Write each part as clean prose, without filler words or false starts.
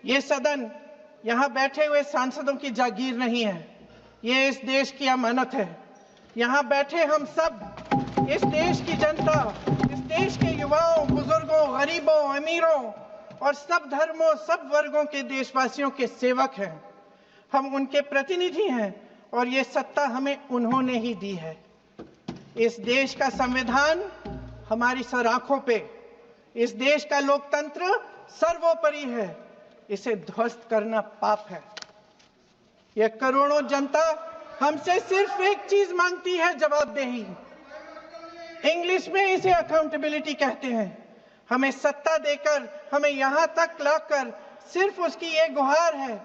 ये सदन यहाँ बैठे हुए सांसदों की जागीर नहीं है, ये इस देश की अमानत है। यहाँ बैठे हम सब इस देश की जनता, इस देश के युवाओं, बुजुर्गों, गरीबों, अमीरों और सब धर्मों, सब वर्गों के देशवासियों के सेवक हैं। हम उनके प्रतिनिधि हैं और ये सत्ता हमें उन्होंने ही दी है। इस देश का संविधान हमारी सर आंखों पे, इस देश का लोकतंत्र सर्वोपरि है, इसे ध्वस्त करना पाप है। यह करोड़ों जनता हमसे सिर्फ एक चीज मांगती है, जवाबदेही। इंग्लिश में इसे अकाउंटेबिलिटी कहते हैं। हमें सत्ता देकर, हमें यहां तक लाकर सिर्फ उसकी ये गुहार है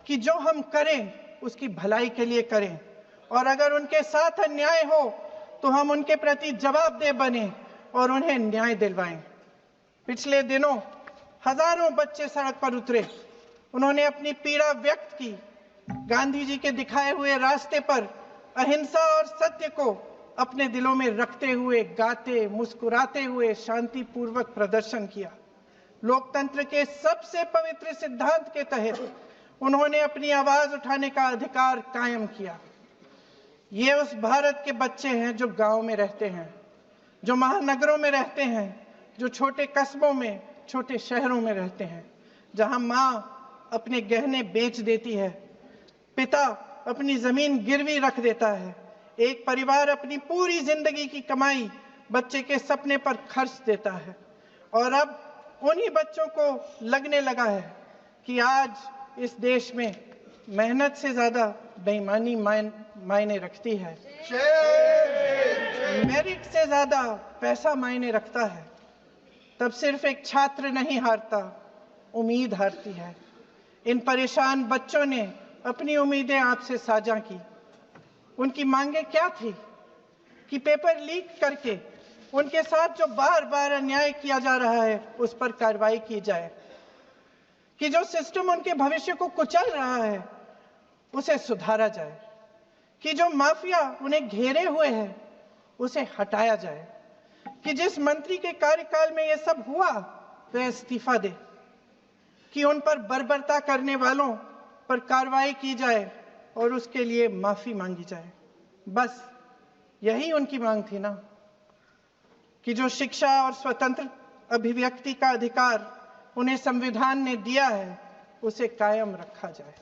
कि जो हम करें उसकी भलाई के लिए करें, और अगर उनके साथ अन्याय हो तो हम उनके प्रति जवाबदेह बने और उन्हें न्याय दिलवाएं। पिछले दिनों हजारों बच्चे सड़क पर उतरे, उन्होंने अपनी पीड़ा व्यक्त की। गांधी जी के दिखाए हुए रास्ते पर अहिंसा और सत्य को अपने दिलों में रखते हुए गाते, मुस्कुराते हुए शांतिपूर्वक प्रदर्शन किया। लोकतंत्र के सबसे पवित्र सिद्धांत के तहत उन्होंने अपनी आवाज उठाने का अधिकार कायम किया। ये उस भारत के बच्चे हैं जो गांव में रहते हैं, जो महानगरों में रहते हैं, जो छोटे कस्बों में, छोटे शहरों में रहते हैं, जहां माँ अपने गहने बेच देती है, पिता अपनी जमीन गिरवी रख देता है, एक परिवार अपनी पूरी जिंदगी की कमाई बच्चे के सपने पर खर्च देता है। और अब उन्हीं बच्चों को लगने लगा है कि आज इस देश में मेहनत से ज्यादा बेईमानी मायने रखती है, मेरिट से ज्यादा पैसा मायने रखता है। तब सिर्फ एक छात्र नहीं हारता, उम्मीद हारती है। इन परेशान बच्चों ने अपनी उम्मीदें आपसे साझा की। उनकी मांगे क्या थी? कि पेपर लीक करके उनके साथ जो बार बार अन्याय किया जा रहा है उस पर कार्रवाई की जाए, कि जो सिस्टम उनके भविष्य को कुचल रहा है उसे सुधारा जाए, कि जो माफिया उन्हें घेरे हुए है उसे हटाया जाए, कि जिस मंत्री के कार्यकाल में यह सब हुआ वह इस्तीफा दे, कि उन पर बर्बरता करने वालों पर कार्रवाई की जाए और उसके लिए माफी मांगी जाए। बस यही उनकी मांग थी ना, कि जो शिक्षा और स्वतंत्र अभिव्यक्ति का अधिकार उन्हें संविधान ने दिया है उसे कायम रखा जाए।